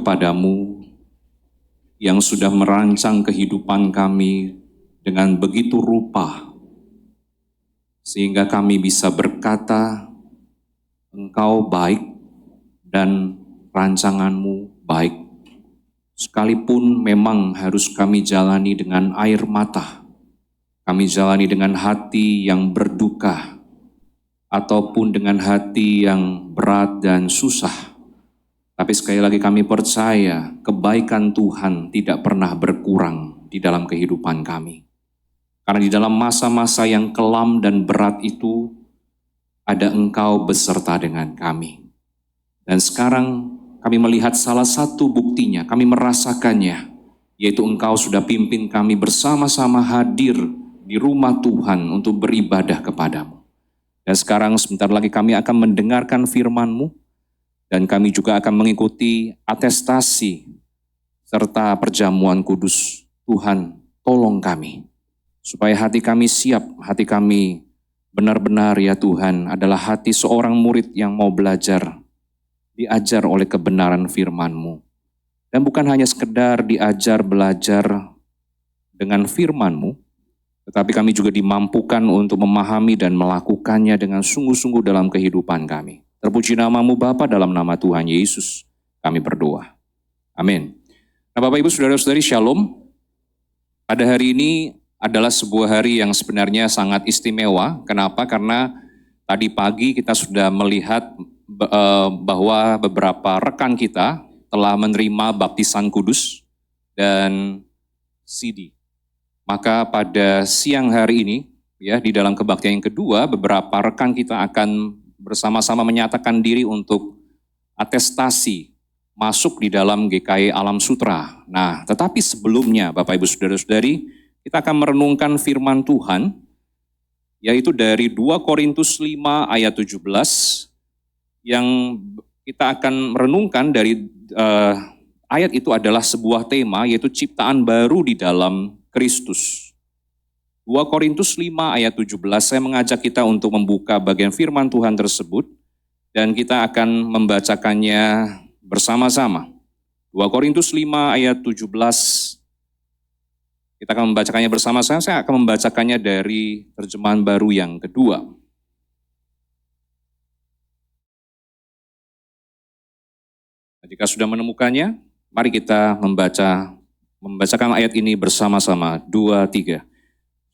kepadamu yang sudah merancang kehidupan kami dengan begitu rupa, sehingga kami bisa berkata, Engkau baik dan rancanganmu baik. Sekalipun memang harus kami jalani dengan air mata, kami jalani dengan hati yang berduka, ataupun dengan hati yang berat dan susah. Tapi sekali lagi kami percaya kebaikan Tuhan tidak pernah berkurang di dalam kehidupan kami. Karena di dalam masa-masa yang kelam dan berat itu, ada Engkau beserta dengan kami. Dan sekarang kami melihat salah satu buktinya, kami merasakannya, yaitu Engkau sudah pimpin kami bersama-sama hadir di rumah Tuhan untuk beribadah kepadamu. Dan sekarang sebentar lagi kami akan mendengarkan firman-Mu, dan kami juga akan mengikuti atestasi serta perjamuan kudus. Tuhan, tolong kami, supaya hati kami siap, hati kami benar-benar ya Tuhan adalah hati seorang murid yang mau belajar, diajar oleh kebenaran firman-Mu. Dan bukan hanya sekedar diajar belajar dengan firman-Mu, tetapi kami juga dimampukan untuk memahami dan melakukannya dengan sungguh-sungguh dalam kehidupan kami. Terpuji nama-Mu Bapa, dalam nama Tuhan Yesus kami berdoa. Amin. Nah Bapak Ibu Saudara-saudari Shalom. Pada hari ini adalah sebuah hari yang sebenarnya sangat istimewa. Kenapa? Karena tadi pagi kita sudah melihat bahwa beberapa rekan kita telah menerima baptisan kudus dan CD. Maka pada siang hari ini, ya di dalam kebaktian yang kedua, beberapa rekan kita akan bersama-sama menyatakan diri untuk atestasi masuk di dalam GKI Alam Sutra. Nah, tetapi sebelumnya Bapak Ibu Saudara-saudari, kita akan merenungkan firman Tuhan, yaitu dari 2 Korintus 5 ayat 17, yang kita akan merenungkan dari ayat itu adalah sebuah tema, yaitu ciptaan baru di dalam Kristus. 2 Korintus 5 ayat 17, saya mengajak kita untuk membuka bagian firman Tuhan tersebut, dan kita akan membacakannya bersama-sama. 2 Korintus 5 ayat 17, kita akan membacakannya bersama-sama. Saya akan membacakannya dari terjemahan baru yang kedua. Jika sudah menemukannya, mari kita membacakan ayat ini bersama-sama. 2, 3.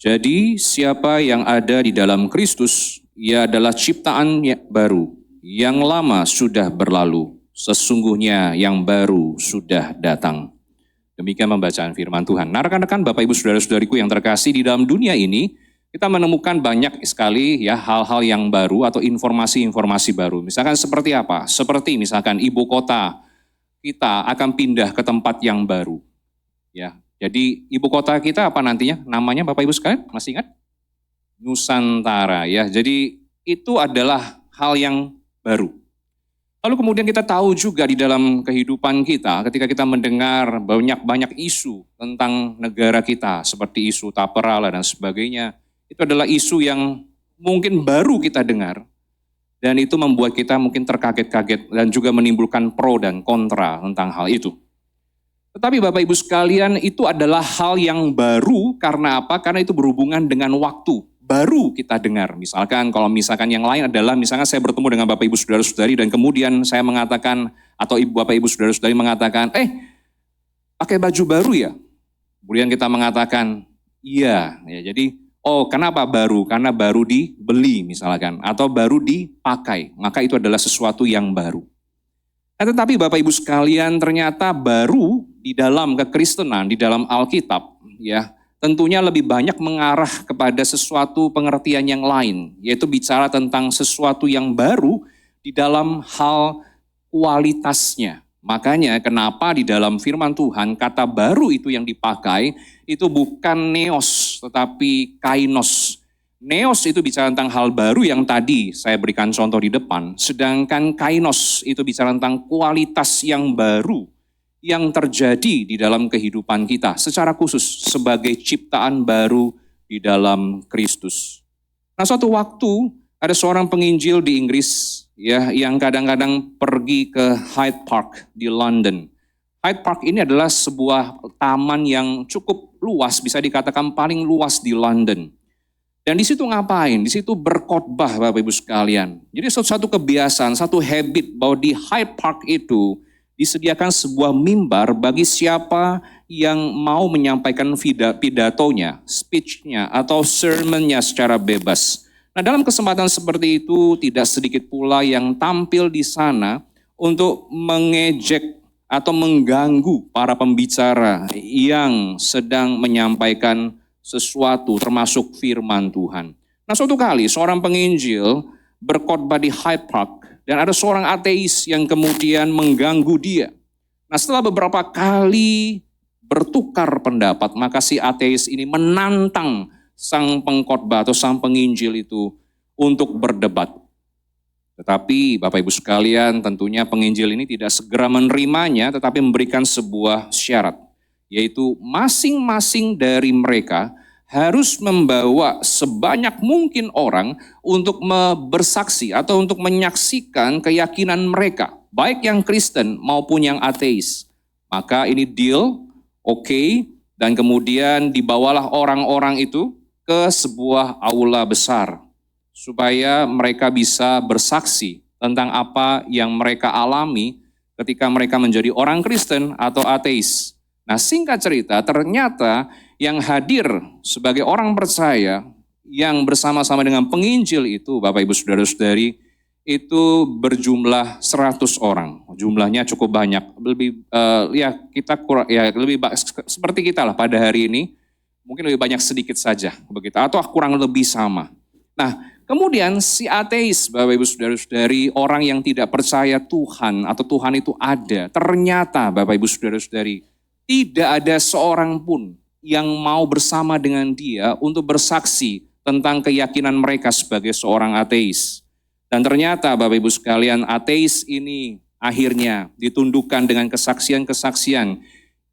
Jadi siapa yang ada di dalam Kristus, ia adalah ciptaan baru. Yang lama sudah berlalu, sesungguhnya yang baru sudah datang. Demikian pembacaan firman Tuhan. Nah rekan-rekan, Bapak Ibu Saudara-saudariku yang terkasih, di dalam dunia ini kita menemukan banyak sekali ya hal-hal yang baru atau informasi-informasi baru. Misalkan seperti apa? Seperti misalkan ibu kota kita akan pindah ke tempat yang baru. Ya. Jadi ibu kota kita apa nantinya? Namanya Bapak Ibu sekalian masih ingat? Nusantara ya. Jadi itu adalah hal yang baru. Lalu kemudian kita tahu juga di dalam kehidupan kita ketika kita mendengar banyak isu tentang negara kita seperti isu Tapera dan sebagainya. Itu adalah isu yang mungkin baru kita dengar dan itu membuat kita mungkin terkaget-kaget dan juga menimbulkan pro dan kontra tentang hal itu. Tetapi Bapak Ibu sekalian, itu adalah hal yang baru karena apa? Karena itu berhubungan dengan waktu. Baru kita dengar. Misalkan kalau misalkan yang lain adalah misalkan saya bertemu dengan Bapak Ibu Saudara-saudari dan kemudian saya mengatakan atau Bapak Ibu Saudara-saudari mengatakan, pakai baju baru ya? Kemudian kita mengatakan, iya. Ya, jadi, kenapa baru? Karena baru dibeli misalkan atau baru dipakai. Maka itu adalah sesuatu yang baru. Nah, tetapi Bapak Ibu sekalian ternyata baru di dalam kekristenan, di dalam Alkitab, ya tentunya lebih banyak mengarah kepada sesuatu pengertian yang lain, yaitu bicara tentang sesuatu yang baru di dalam hal kualitasnya. Makanya kenapa di dalam firman Tuhan kata baru itu yang dipakai itu bukan neos tetapi kainos. Neos itu bicara tentang hal baru yang tadi saya berikan contoh di depan, sedangkan kainos itu bicara tentang kualitas yang baru yang terjadi di dalam kehidupan kita, secara khusus sebagai ciptaan baru di dalam Kristus. Nah suatu waktu ada seorang penginjil di Inggris ya yang kadang-kadang pergi ke Hyde Park di London. Hyde Park ini adalah sebuah taman yang cukup luas, bisa dikatakan paling luas di London. Dan di situ ngapain? Di situ berkhotbah Bapak Ibu sekalian. Jadi satu kebiasaan, satu habit bahwa di Hyde Park itu disediakan sebuah mimbar bagi siapa yang mau menyampaikan pidatonya, speech-nya, atau sermon-nya secara bebas. Nah, dalam kesempatan seperti itu tidak sedikit pula yang tampil di sana untuk mengejek atau mengganggu para pembicara yang sedang menyampaikan sesuatu termasuk firman Tuhan. Nah, suatu kali seorang penginjil berkhotbah di Hyde Park dan ada seorang ateis yang kemudian mengganggu dia. Nah, setelah beberapa kali bertukar pendapat, maka si ateis ini menantang sang pengkhotbah atau sang penginjil itu untuk berdebat. Tetapi Bapak Ibu sekalian, tentunya penginjil ini tidak segera menerimanya, tetapi memberikan sebuah syarat, yaitu masing-masing dari mereka harus membawa sebanyak mungkin orang untuk bersaksi atau untuk menyaksikan keyakinan mereka, baik yang Kristen maupun yang ateis. Maka ini deal, oke, dan kemudian dibawalah orang-orang itu ke sebuah aula besar, supaya mereka bisa bersaksi tentang apa yang mereka alami ketika mereka menjadi orang Kristen atau ateis. Nah, singkat cerita, ternyata yang hadir sebagai orang percaya yang bersama-sama dengan penginjil itu, Bapak Ibu Saudara-saudari, itu berjumlah 100 orang. Jumlahnya cukup banyak. Lebih seperti kita lah pada hari ini, mungkin lebih banyak sedikit saja begitu, atau kurang lebih sama. Nah, kemudian si ateis, Bapak Ibu Saudara-saudari, orang yang tidak percaya Tuhan atau Tuhan itu ada, ternyata Bapak Ibu Saudara-saudari, tidak ada seorang pun yang mau bersama dengan dia untuk bersaksi tentang keyakinan mereka sebagai seorang ateis. Dan ternyata Bapak Ibu sekalian, ateis ini akhirnya ditundukkan dengan kesaksian-kesaksian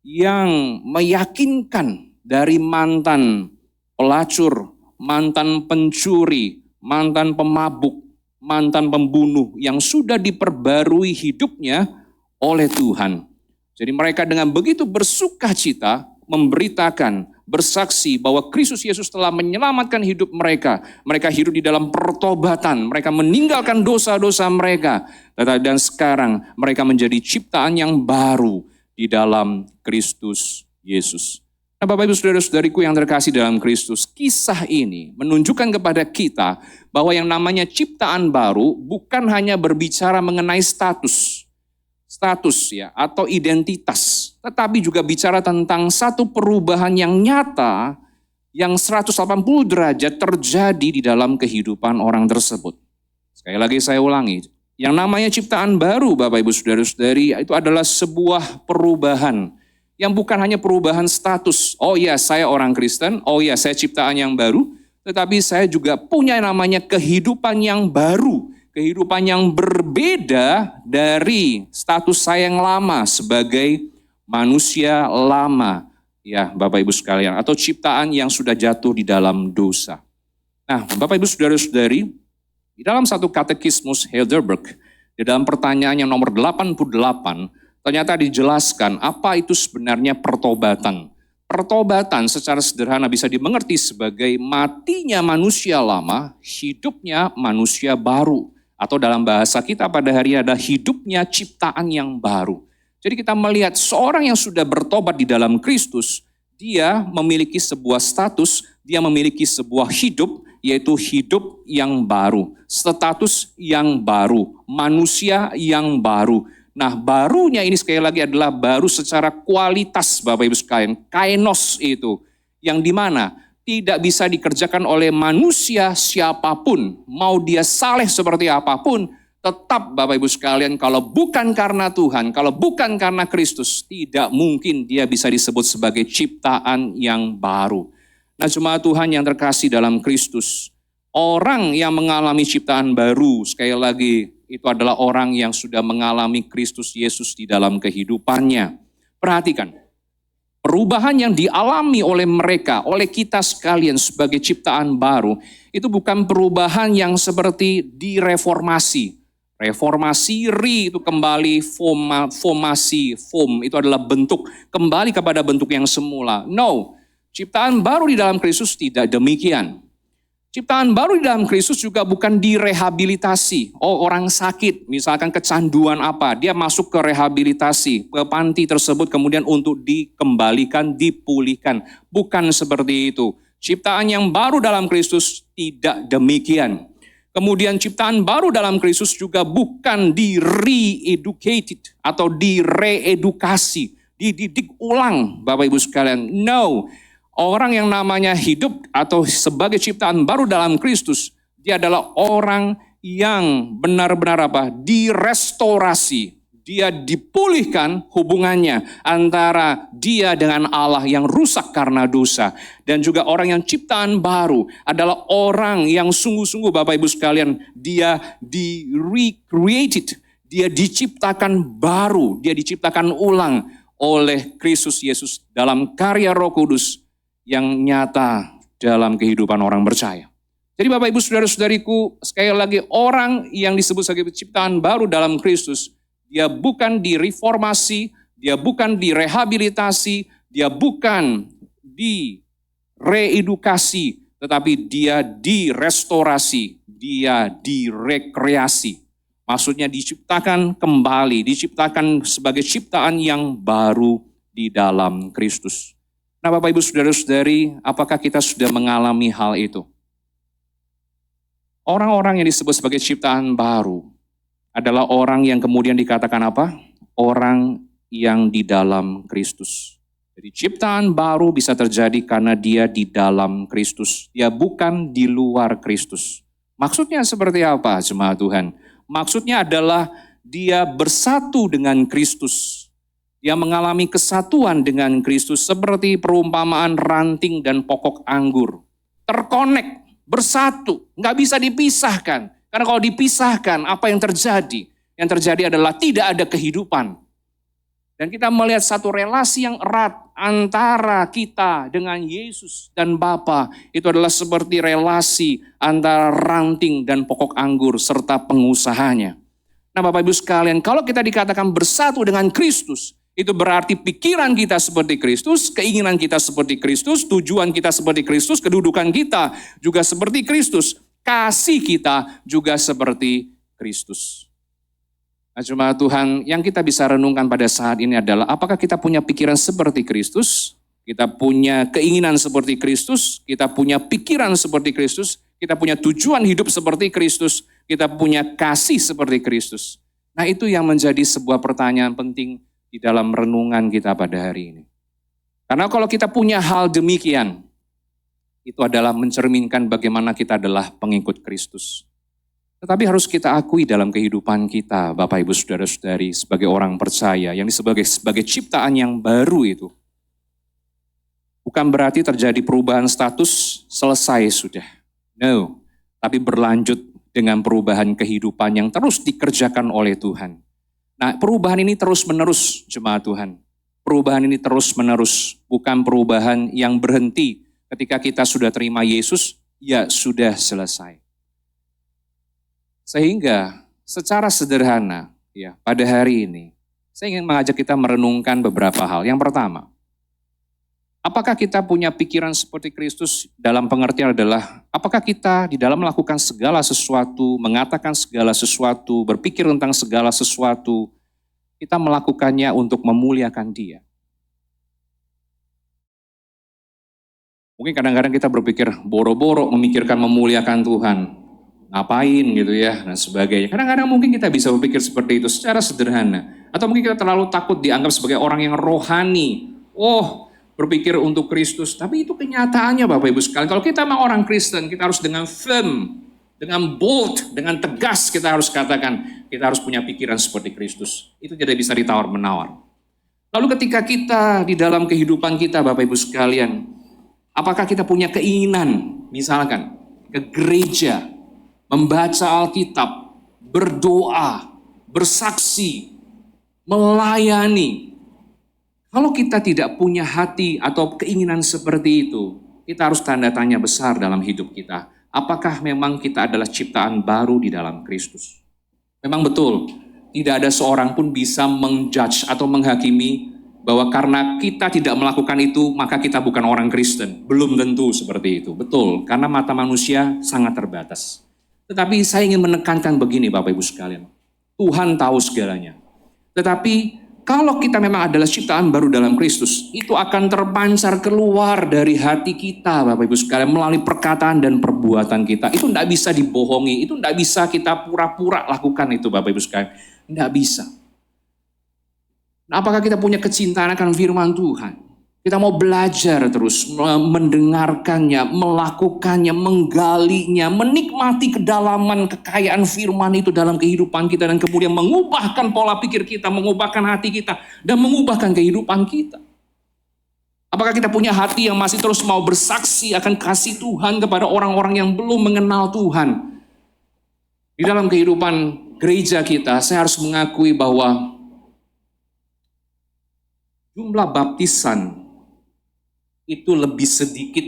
yang meyakinkan dari mantan pelacur, mantan pencuri, mantan pemabuk, mantan pembunuh yang sudah diperbarui hidupnya oleh Tuhan. Jadi mereka dengan begitu bersuka cita memberitakan, bersaksi bahwa Kristus Yesus telah menyelamatkan hidup mereka. Mereka hidup di dalam pertobatan, mereka meninggalkan dosa-dosa mereka. Dan sekarang mereka menjadi ciptaan yang baru di dalam Kristus Yesus. Nah, Bapak Ibu Saudara-saudariku yang terkasih dalam Kristus, kisah ini menunjukkan kepada kita bahwa yang namanya ciptaan baru bukan hanya berbicara mengenai status ya atau identitas, tetapi juga bicara tentang satu perubahan yang nyata yang 180 derajat terjadi di dalam kehidupan orang tersebut. Sekali lagi saya ulangi, yang namanya ciptaan baru Bapak Ibu Saudara-saudari itu adalah sebuah perubahan yang bukan hanya perubahan status. Oh ya, saya orang Kristen, oh ya, saya ciptaan yang baru, tetapi saya juga punya namanya kehidupan yang baru. Kehidupan yang berbeda dari status saya yang lama sebagai manusia lama. Ya, Bapak Ibu sekalian, atau ciptaan yang sudah jatuh di dalam dosa. Nah, Bapak Ibu Saudara-saudari, di dalam satu katekismus Heidelberg, di dalam pertanyaan yang nomor 88, ternyata dijelaskan apa itu sebenarnya pertobatan. Pertobatan secara sederhana bisa dimengerti sebagai matinya manusia lama, hidupnya manusia baru. Atau dalam bahasa kita pada hari ini ada hidupnya ciptaan yang baru. Jadi kita melihat seorang yang sudah bertobat di dalam Kristus, dia memiliki sebuah status, dia memiliki sebuah hidup, yaitu hidup yang baru. Status yang baru, manusia yang baru. Nah, barunya ini sekali lagi adalah baru secara kualitas Bapak Ibu sekalian. Kainos itu, yang dimana tidak bisa dikerjakan oleh manusia siapapun, mau dia saleh seperti apapun, tetap Bapak Ibu sekalian kalau bukan karena Tuhan, kalau bukan karena Kristus, tidak mungkin dia bisa disebut sebagai ciptaan yang baru. Nah, jemaat Tuhan yang terkasih dalam Kristus, orang yang mengalami ciptaan baru, sekali lagi, itu adalah orang yang sudah mengalami Kristus Yesus di dalam kehidupannya. Perhatikan. Perubahan yang dialami oleh mereka, oleh kita sekalian sebagai ciptaan baru, itu bukan perubahan yang seperti direformasi Reformasi, itu kembali, formasi, itu adalah bentuk, kembali kepada bentuk yang semula. No, ciptaan baru di dalam Kristus tidak demikian. Ciptaan baru di dalam Kristus juga bukan direhabilitasi. Oh, orang sakit, misalkan kecanduan apa, dia masuk ke rehabilitasi, ke panti tersebut kemudian untuk dikembalikan, dipulihkan. Bukan seperti itu. Ciptaan yang baru dalam Kristus tidak demikian. Kemudian ciptaan baru dalam Kristus juga bukan di-re-educated atau direedukasi, dididik ulang Bapak Ibu sekalian. No, orang yang namanya hidup atau sebagai ciptaan baru dalam Kristus, dia adalah orang yang benar-benar apa? Direstorasi. Dia dipulihkan hubungannya antara dia dengan Allah yang rusak karena dosa. Dan juga orang yang ciptaan baru adalah orang yang sungguh-sungguh Bapak Ibu sekalian, dia di-recreated, dia diciptakan baru, dia diciptakan ulang oleh Kristus Yesus dalam karya Roh Kudus yang nyata dalam kehidupan orang percaya. Jadi Bapak Ibu saudara-saudariku, sekali lagi orang yang disebut sebagai ciptaan baru dalam Kristus, dia bukan direformasi, dia bukan direhabilitasi, dia bukan direedukasi, tetapi dia direstorasi, dia direkreasi. Maksudnya diciptakan kembali, diciptakan sebagai ciptaan yang baru di dalam Kristus. Nah Bapak Ibu saudara-saudari, apakah kita sudah mengalami hal itu? Orang-orang yang disebut sebagai ciptaan baru adalah orang yang kemudian dikatakan apa? Orang yang di dalam Kristus. Jadi ciptaan baru bisa terjadi karena dia di dalam Kristus. Dia bukan di luar Kristus. Maksudnya seperti apa jemaat Tuhan? Maksudnya adalah dia bersatu dengan Kristus. Dia mengalami kesatuan dengan Kristus seperti perumpamaan ranting dan pokok anggur. Terkonek, bersatu, nggak bisa dipisahkan. Karena kalau dipisahkan, apa yang terjadi? Yang terjadi adalah tidak ada kehidupan. Dan kita melihat satu relasi yang erat antara kita dengan Yesus dan Bapa. Itu adalah seperti relasi antara ranting dan pokok anggur serta pengusahanya. Nah Bapak Ibu sekalian, kalau kita dikatakan bersatu dengan Kristus, itu berarti pikiran kita seperti Kristus, keinginan kita seperti Kristus, tujuan kita seperti Kristus, kedudukan kita juga seperti Kristus. Kasih kita juga seperti Kristus. Nah, jemaat Tuhan, yang kita bisa renungkan pada saat ini adalah apakah kita punya pikiran seperti Kristus? Kita punya keinginan seperti Kristus, kita punya pikiran seperti Kristus, kita punya tujuan hidup seperti Kristus, kita punya kasih seperti Kristus. Nah, itu yang menjadi sebuah pertanyaan penting di dalam renungan kita pada hari ini. Karena kalau kita punya hal demikian, itu adalah mencerminkan bagaimana kita adalah pengikut Kristus. Tetapi harus kita akui dalam kehidupan kita, Bapak Ibu Saudara-saudari, sebagai orang percaya, yang sebagai ciptaan yang baru itu. Bukan berarti terjadi perubahan status, selesai sudah. No, tapi berlanjut dengan perubahan kehidupan yang terus dikerjakan oleh Tuhan. Nah, perubahan ini terus-menerus, jemaat Tuhan. Perubahan ini terus-menerus, bukan perubahan yang berhenti. Ketika kita sudah terima Yesus, ya sudah selesai. Sehingga secara sederhana, ya pada hari ini, saya ingin mengajak kita merenungkan beberapa hal. Yang pertama, apakah kita punya pikiran seperti Kristus dalam pengertian adalah, apakah kita di dalam melakukan segala sesuatu, mengatakan segala sesuatu, berpikir tentang segala sesuatu, kita melakukannya untuk memuliakan Dia. Mungkin kadang-kadang kita berpikir boro-boro memikirkan memuliakan Tuhan. Ngapain gitu ya, dan sebagainya. Kadang-kadang mungkin kita bisa berpikir seperti itu secara sederhana. Atau mungkin kita terlalu takut dianggap sebagai orang yang rohani. Oh, berpikir untuk Kristus. Tapi itu kenyataannya Bapak Ibu sekalian. Kalau kita memang orang Kristen, kita harus dengan firm, dengan bold, dengan tegas kita harus katakan, kita harus punya pikiran seperti Kristus. Itu tidak bisa ditawar-menawar. Lalu ketika kita di dalam kehidupan kita Bapak Ibu sekalian, apakah kita punya keinginan, misalkan, ke gereja, membaca Alkitab, berdoa, bersaksi, melayani. Kalau kita tidak punya hati atau keinginan seperti itu, kita harus tanda tanya besar dalam hidup kita. Apakah memang kita adalah ciptaan baru di dalam Kristus? Memang betul, tidak ada seorang pun bisa menjudge atau menghakimi bahwa karena kita tidak melakukan itu, maka kita bukan orang Kristen. Belum tentu seperti itu. Betul, karena mata manusia sangat terbatas. Tetapi saya ingin menekankan begini Bapak Ibu sekalian. Tuhan tahu segalanya. Tetapi kalau kita memang adalah ciptaan baru dalam Kristus, itu akan terpancar keluar dari hati kita Bapak Ibu sekalian melalui perkataan dan perbuatan kita. Itu tidak bisa dibohongi, itu tidak bisa kita pura-pura lakukan itu Bapak Ibu sekalian. Tidak bisa. Nah, apakah kita punya kecintaan akan firman Tuhan? Kita mau belajar terus, mendengarkannya, melakukannya, menggalinya, menikmati kedalaman kekayaan firman itu dalam kehidupan kita dan kemudian mengubahkan pola pikir kita, mengubahkan hati kita, dan mengubahkan kehidupan kita. Apakah kita punya hati yang masih terus mau bersaksi akan kasih Tuhan kepada orang-orang yang belum mengenal Tuhan? Di dalam kehidupan gereja kita, saya harus mengakui bahwa jumlah baptisan itu lebih sedikit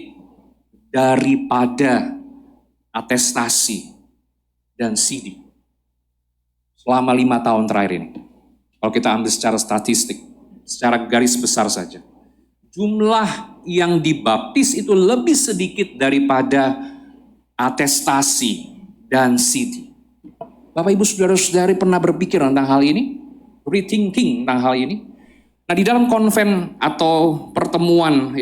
daripada atestasi dan CD selama 5 tahun terakhir ini. Kalau kita ambil secara statistik, secara garis besar saja, jumlah yang dibaptis itu lebih sedikit daripada atestasi dan CD. Bapak Ibu Saudara-saudari pernah berpikir tentang hal ini? Rethinking tentang hal ini? Nah, di dalam konven atau pertemuan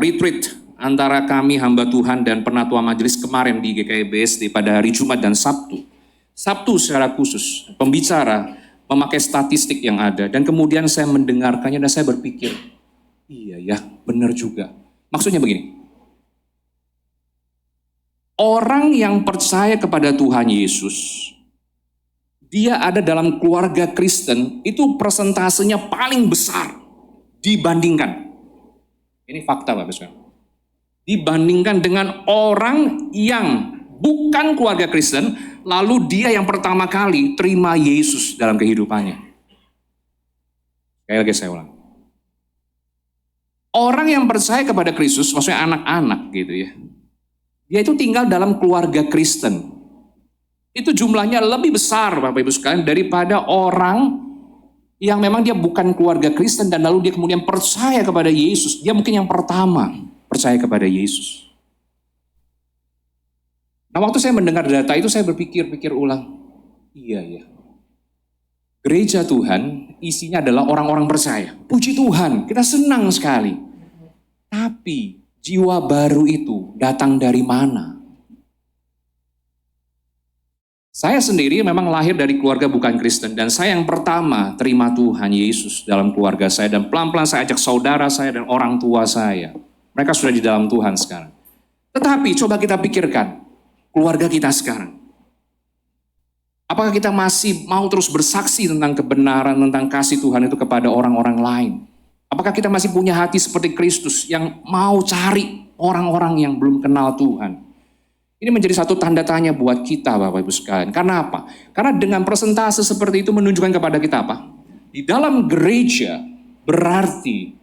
retreat antara kami hamba Tuhan dan penatua majelis kemarin di GKI BSD pada hari Jumat dan Sabtu. Sabtu secara khusus, pembicara memakai statistik yang ada dan kemudian saya mendengarkannya dan saya berpikir, iya ya, benar juga. Maksudnya begini, orang yang percaya kepada Tuhan Yesus, dia ada dalam keluarga Kristen, itu persentasenya paling besar dibandingkan, ini fakta Bapak Ibu, dibandingkan dengan orang yang bukan keluarga Kristen, lalu dia yang pertama kali terima Yesus dalam kehidupannya. Sekali lagi saya ulang. Orang yang percaya kepada Kristus, maksudnya anak-anak gitu ya, dia itu tinggal dalam keluarga Kristen. Itu jumlahnya lebih besar Bapak Ibu sekalian daripada orang yang memang dia bukan keluarga Kristen dan lalu dia kemudian percaya kepada Yesus. Dia mungkin yang pertama percaya kepada Yesus. Nah, waktu saya mendengar data itu saya berpikir ulang. Iya ya. Gereja Tuhan isinya adalah orang-orang percaya. Puji Tuhan, kita senang sekali. Tapi jiwa baru itu datang dari mana? Saya sendiri memang lahir dari keluarga bukan Kristen dan saya yang pertama terima Tuhan Yesus dalam keluarga saya dan pelan-pelan saya ajak saudara saya dan orang tua saya. Mereka sudah di dalam Tuhan sekarang. Tetapi coba kita pikirkan keluarga kita sekarang. Apakah kita masih mau terus bersaksi tentang kebenaran, tentang kasih Tuhan itu kepada orang-orang lain? Apakah kita masih punya hati seperti Kristus yang mau cari orang-orang yang belum kenal Tuhan? Ini menjadi satu tanda tanya buat kita Bapak Ibu sekalian. Karena apa? Karena dengan persentase seperti itu menunjukkan kepada kita apa? Di dalam gereja berarti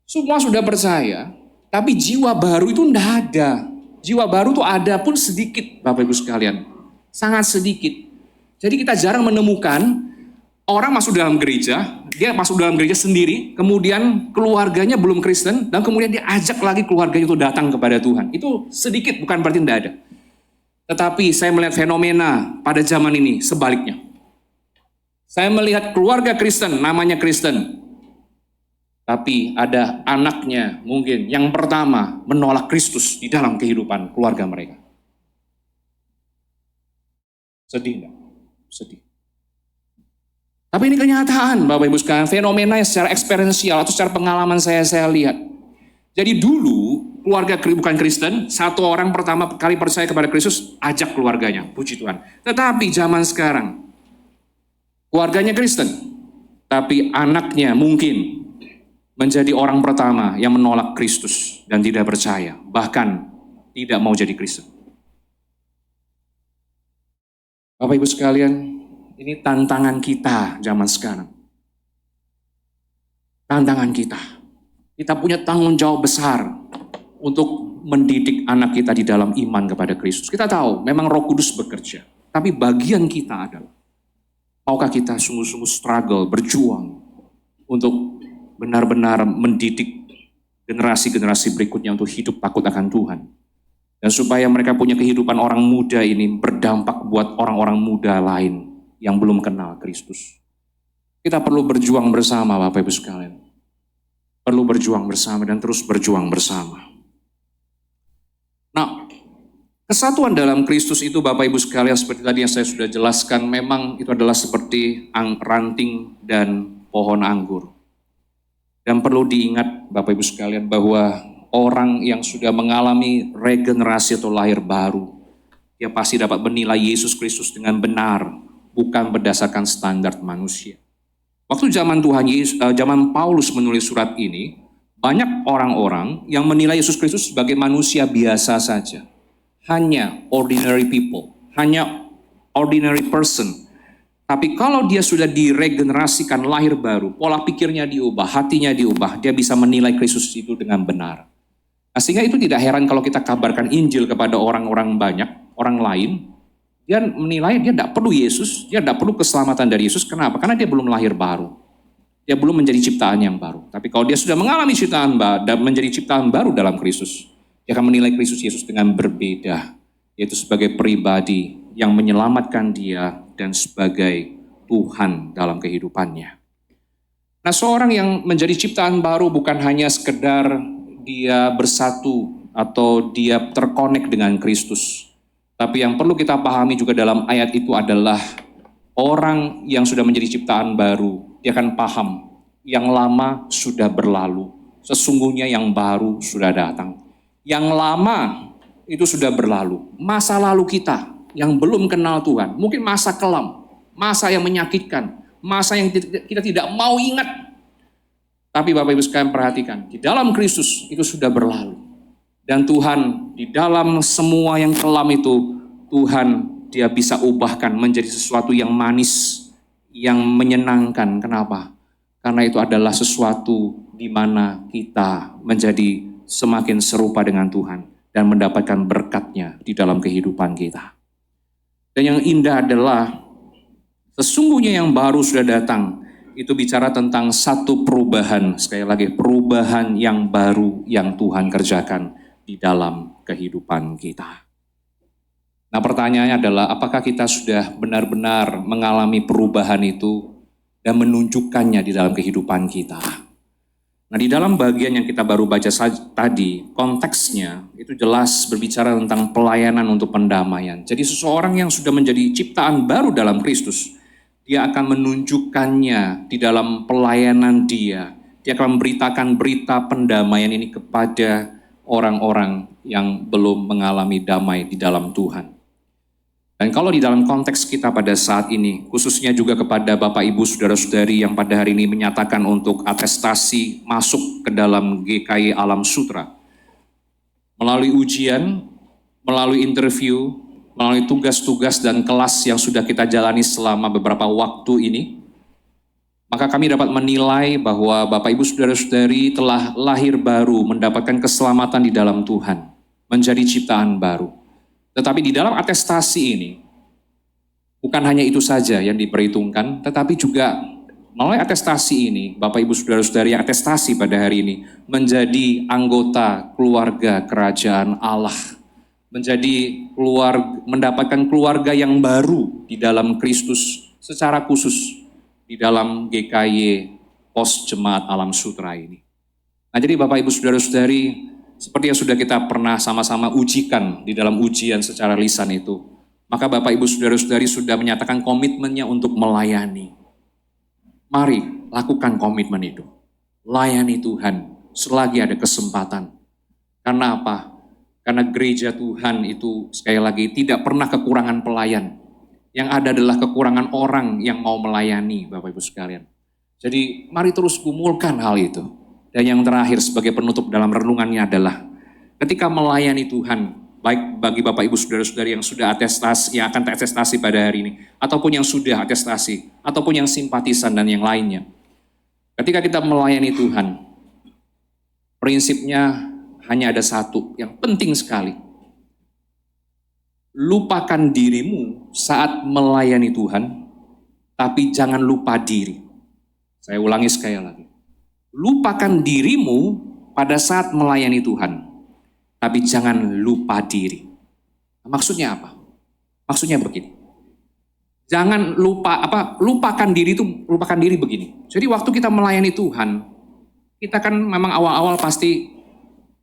semua sudah percaya, tapi jiwa baru itu tidak ada. Jiwa baru itu ada pun sedikit Bapak Ibu sekalian. Sangat sedikit. Jadi kita jarang menemukan orang masuk dalam gereja, dia masuk dalam gereja sendiri, kemudian keluarganya belum Kristen, dan kemudian dia ajak lagi keluarganya itu datang kepada Tuhan. Itu sedikit, bukan berarti tidak ada. Tetapi saya melihat fenomena pada zaman ini sebaliknya. Saya melihat keluarga Kristen, namanya Kristen. Tapi ada anaknya mungkin yang pertama menolak Kristus di dalam kehidupan keluarga mereka. Sedih enggak? Sedih. Tapi ini kenyataan Bapak Ibu sekalian, fenomena yang secara eksperiensial atau secara pengalaman saya lihat. Jadi dulu keluarga bukan Kristen, satu orang pertama kali percaya kepada Kristus, ajak keluarganya, puji Tuhan. Tetapi zaman sekarang, keluarganya Kristen, tapi anaknya mungkin menjadi orang pertama yang menolak Kristus dan tidak percaya, bahkan tidak mau jadi Kristen. Bapak Ibu sekalian, ini tantangan kita zaman sekarang. Tantangan kita. Kita punya tanggung jawab besar untuk mendidik anak kita di dalam iman kepada Kristus. Kita tahu memang Roh Kudus bekerja. Tapi bagian kita adalah Maukah kita sungguh-sungguh struggle, berjuang untuk benar-benar mendidik generasi-generasi berikutnya untuk hidup takut akan Tuhan. Dan supaya mereka punya kehidupan orang muda ini berdampak buat orang-orang muda lain yang belum kenal Kristus. Kita perlu berjuang bersama Bapak Ibu sekalian. Perlu berjuang bersama dan terus berjuang bersama. Nah, kesatuan dalam Kristus itu Bapak Ibu sekalian seperti tadi yang saya sudah jelaskan, memang itu adalah seperti ranting dan pohon anggur. Dan perlu diingat Bapak Ibu sekalian bahwa orang yang sudah mengalami regenerasi atau lahir baru, dia pasti dapat menilai Yesus Kristus dengan benar, bukan berdasarkan standar manusia. Waktu zaman zaman Paulus menulis surat ini, banyak orang-orang yang menilai Yesus Kristus sebagai manusia biasa saja. Hanya ordinary people, hanya ordinary person. Tapi kalau dia sudah diregenerasikan, lahir baru, pola pikirnya diubah, hatinya diubah, dia bisa menilai Kristus itu dengan benar. Nah, sehingga itu tidak heran kalau kita kabarkan Injil kepada orang-orang banyak, orang lain, dia menilai dia tidak perlu Yesus, dia tidak perlu keselamatan dari Yesus. Kenapa? Karena dia belum lahir baru. Dia belum menjadi ciptaan yang baru. Tapi kalau dia sudah mengalami ciptaan baru dan menjadi ciptaan baru dalam Kristus, dia akan menilai Kristus Yesus dengan berbeda, yaitu sebagai pribadi yang menyelamatkan dia dan sebagai Tuhan dalam kehidupannya. Nah, seorang yang menjadi ciptaan baru bukan hanya sekedar dia bersatu atau dia terkonek dengan Kristus. Tapi yang perlu kita pahami juga dalam ayat itu adalah orang yang sudah menjadi ciptaan baru, dia akan paham yang lama sudah berlalu, sesungguhnya yang baru sudah datang. Yang lama itu sudah berlalu, masa lalu kita yang belum kenal Tuhan, mungkin masa kelam, masa yang menyakitkan, masa yang kita tidak mau ingat. Tapi Bapak Ibu sekalian perhatikan, di dalam Kristus itu sudah berlalu. Dan Tuhan di dalam semua yang kelam itu, Tuhan dia bisa ubahkan menjadi sesuatu yang manis, yang menyenangkan. Kenapa? Karena itu adalah sesuatu di mana kita menjadi semakin serupa dengan Tuhan dan mendapatkan berkat-Nya di dalam kehidupan kita. Dan yang indah adalah sesungguhnya yang baru sudah datang, itu bicara tentang satu perubahan, sekali lagi perubahan yang baru yang Tuhan kerjakan di dalam kehidupan kita. Nah, pertanyaannya adalah apakah kita sudah benar-benar mengalami perubahan itu dan menunjukkannya di dalam kehidupan kita. Nah, di dalam bagian yang kita baru baca tadi, konteksnya itu jelas berbicara tentang pelayanan untuk pendamaian. Jadi seseorang yang sudah menjadi ciptaan baru dalam Kristus, dia akan menunjukkannya di dalam pelayanan dia. Dia akan memberitakan berita pendamaian ini kepada orang-orang yang belum mengalami damai di dalam Tuhan. Dan kalau di dalam konteks kita pada saat ini, khususnya juga kepada Bapak Ibu Saudara-saudari yang pada hari ini menyatakan untuk atestasi masuk ke dalam GKI Alam Sutra, melalui ujian, melalui interview, melalui tugas-tugas dan kelas yang sudah kita jalani selama beberapa waktu ini, maka kami dapat menilai bahwa Bapak Ibu Saudara-saudari telah lahir baru, mendapatkan keselamatan di dalam Tuhan, menjadi ciptaan baru. Tetapi di dalam atestasi ini, bukan hanya itu saja yang diperhitungkan, tetapi juga melalui atestasi ini, Bapak Ibu Saudara-saudari yang atestasi pada hari ini, menjadi anggota keluarga kerajaan Allah, mendapatkan keluarga yang baru di dalam Kristus, secara khusus di dalam GKY Pos Jemaat Alam Sutra ini. Nah, jadi Bapak Ibu Saudara-saudari, seperti yang sudah kita pernah sama-sama ujikan di dalam ujian secara lisan itu, maka Bapak Ibu Saudara-saudari sudah menyatakan komitmennya untuk melayani. Mari lakukan komitmen itu. Layani Tuhan selagi ada kesempatan. Karena apa? Karena gereja Tuhan itu sekali lagi tidak pernah kekurangan pelayan. Yang ada adalah kekurangan orang yang mau melayani Bapak Ibu sekalian. Jadi mari terus gumulkan hal itu. Dan yang terakhir sebagai penutup dalam renungannya adalah ketika melayani Tuhan, baik bagi Bapak Ibu Saudara-saudari yang sudah atestasi, yang akan atestasi pada hari ini, ataupun yang sudah atestasi, ataupun yang simpatisan dan yang lainnya. Ketika kita melayani Tuhan, prinsipnya hanya ada satu yang penting sekali. Lupakan dirimu saat melayani Tuhan, tapi jangan lupa diri. Saya ulangi sekali lagi. Lupakan dirimu pada saat melayani Tuhan, tapi jangan lupa diri. Maksudnya apa? Maksudnya begini. Jangan lupakan diri begini. Jadi waktu kita melayani Tuhan, kita kan memang awal-awal pasti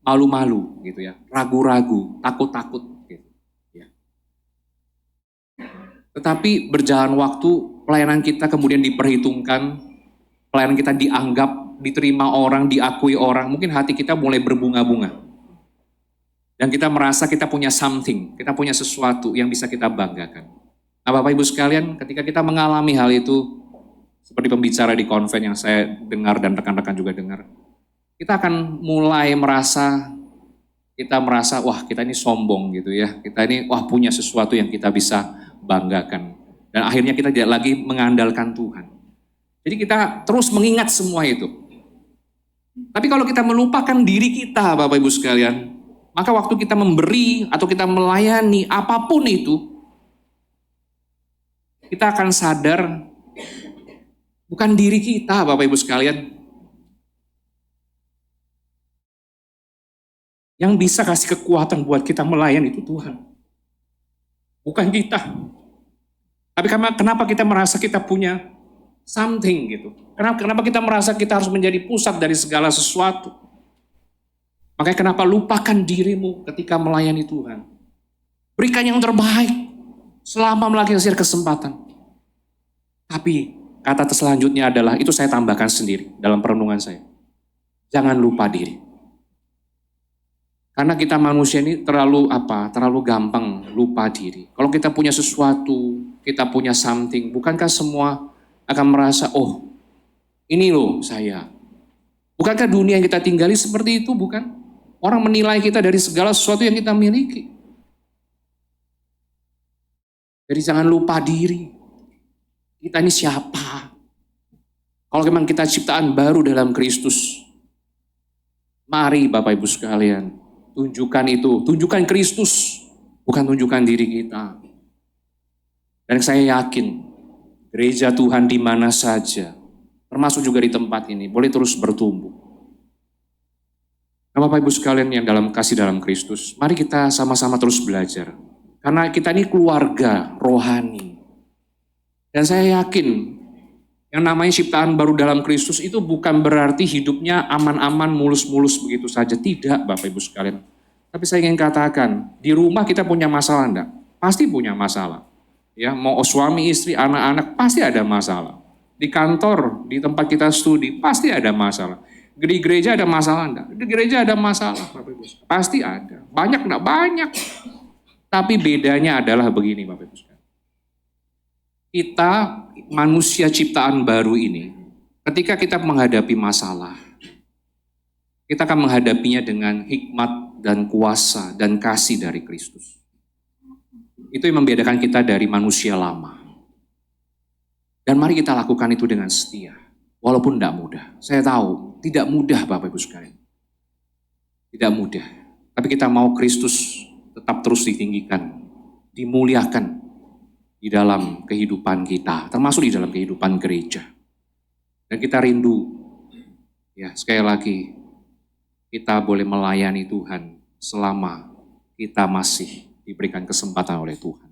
malu-malu gitu ya, ragu-ragu, takut-takut gitu ya. Tetapi berjalan waktu, pelayanan kita kemudian diperhitungkan, pelayanan kita dianggap, diterima orang, diakui orang, mungkin hati kita mulai berbunga-bunga. Dan kita merasa kita punya something, kita punya sesuatu yang bisa kita banggakan. Nah Bapak Ibu sekalian, ketika kita mengalami hal itu, seperti pembicara di konven yang saya dengar dan rekan-rekan juga dengar, kita akan mulai merasa, wah kita ini sombong gitu ya, kita ini wah punya sesuatu yang kita bisa banggakan. Dan akhirnya kita tidak lagi mengandalkan Tuhan. Jadi kita terus mengingat semua itu. Tapi kalau kita melupakan diri kita Bapak Ibu sekalian, maka waktu kita memberi atau kita melayani apapun itu, kita akan sadar bukan diri kita Bapak Ibu sekalian. Yang bisa kasih kekuatan buat kita melayani itu Tuhan. Bukan kita. Tapi kenapa kita merasa kita punya something gitu. Kenapa kita merasa kita harus menjadi pusat dari segala sesuatu. Makanya kenapa lupakan dirimu ketika melayani Tuhan. Berikan yang terbaik selama melagi kesempatan. Tapi kata selanjutnya adalah, itu saya tambahkan sendiri dalam perenungan saya. Jangan lupa diri. Karena kita manusia ini terlalu gampang lupa diri. Kalau kita punya sesuatu, kita punya something, bukankah semua akan merasa, oh ini loh saya. Bukankah dunia yang kita tinggali seperti itu, bukan? Orang menilai kita dari segala sesuatu yang kita miliki. Jadi jangan lupa diri. Kita ini siapa? Kalau memang kita ciptaan baru dalam Kristus, mari Bapak Ibu sekalian, tunjukkan Kristus, bukan tunjukkan diri kita. Dan saya yakin, gereja Tuhan di mana saja, termasuk juga di tempat ini, boleh terus bertumbuh. Nah, Bapak Ibu sekalian yang kasih dalam Kristus, mari kita sama-sama terus belajar. Karena kita ini keluarga rohani. Dan saya yakin, yang namanya ciptaan baru dalam Kristus itu bukan berarti hidupnya aman-aman, mulus-mulus begitu saja. Tidak Bapak Ibu sekalian. Tapi saya ingin katakan, di rumah kita punya masalah enggak? Pasti punya masalah. Ya, mau suami, istri, anak-anak, pasti ada masalah. Di kantor, di tempat kita studi, pasti ada masalah. Di gereja ada masalah enggak? Di gereja ada masalah, Bapak Ibu. Pasti ada. Banyak enggak? Banyak. Tapi bedanya adalah begini, Bapak Ibu. Kita manusia ciptaan baru ini, ketika kita menghadapi masalah, kita akan menghadapinya dengan hikmat dan kuasa dan kasih dari Kristus. Itu yang membedakan kita dari manusia lama. Dan mari kita lakukan itu dengan setia. Walaupun tidak mudah. Saya tahu, tidak mudah Bapak Ibu sekalian. Tidak mudah. Tapi kita mau Kristus tetap terus ditinggikan, dimuliakan di dalam kehidupan kita, termasuk di dalam kehidupan gereja. Dan kita rindu, ya sekali lagi, kita boleh melayani Tuhan selama kita masih diberikan kesempatan oleh Tuhan.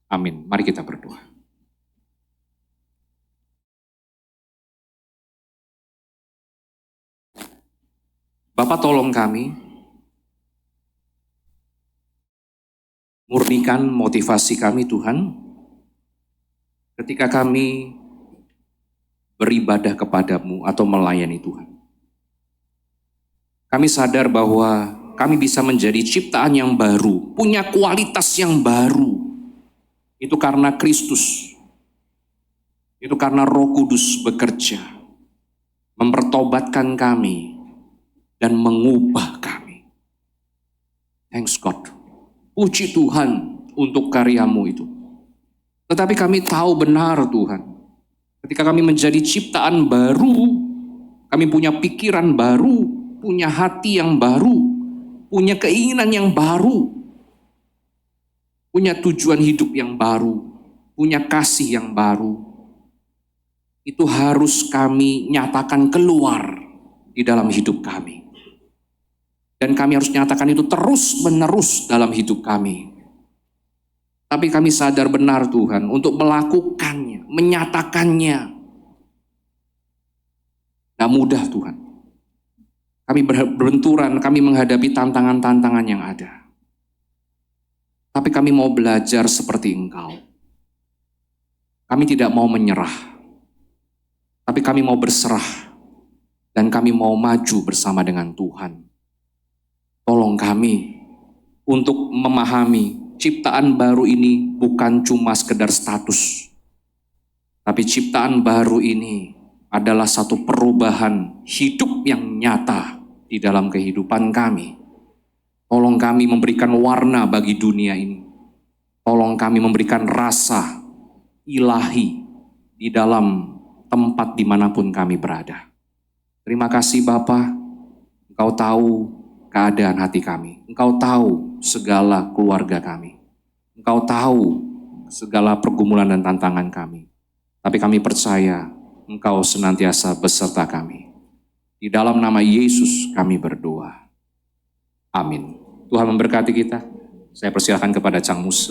Amin. Mari kita berdoa. Bapa, tolong kami, murnikan motivasi kami Tuhan, ketika kami beribadah kepadamu atau melayani Tuhan. Kami sadar bahwa kami bisa menjadi ciptaan yang baru, punya kualitas yang baru. Itu karena Kristus, itu karena Roh Kudus bekerja, mempertobatkan kami, dan mengubah kami. Thanks God. Puji Tuhan untuk karyamu itu. Tetapi kami tahu benar Tuhan, ketika kami menjadi ciptaan baru, kami punya pikiran baru, punya hati yang baru, punya keinginan yang baru, punya tujuan hidup yang baru. punya kasih yang baru, itu harus kami nyatakan keluar di dalam hidup kami. Dan kami harus nyatakan itu terus-menerus dalam hidup kami. Tapi kami sadar benar Tuhan untuk melakukannya, menyatakannya. Gak mudah Tuhan. Kami berbenturan, kami menghadapi tantangan-tantangan yang ada. Tapi kami mau belajar seperti Engkau. Kami tidak mau menyerah. Tapi kami mau berserah. Dan kami mau maju bersama dengan Tuhan. Tolong kami untuk memahami ciptaan baru ini bukan cuma sekedar status. Tapi ciptaan baru ini adalah satu perubahan hidup yang nyata di dalam kehidupan kami. Tolong kami memberikan warna bagi dunia ini. Tolong kami memberikan rasa ilahi di dalam tempat dimanapun kami berada. Terima kasih Bapa, Engkau tahu keadaan hati kami. Engkau tahu segala keluarga kami. Engkau tahu segala pergumulan dan tantangan kami. Tapi kami percaya Engkau senantiasa beserta kami. Di dalam nama Yesus kami berdoa. Amin. Tuhan memberkati kita. Saya persilakan kepada Cang Mus.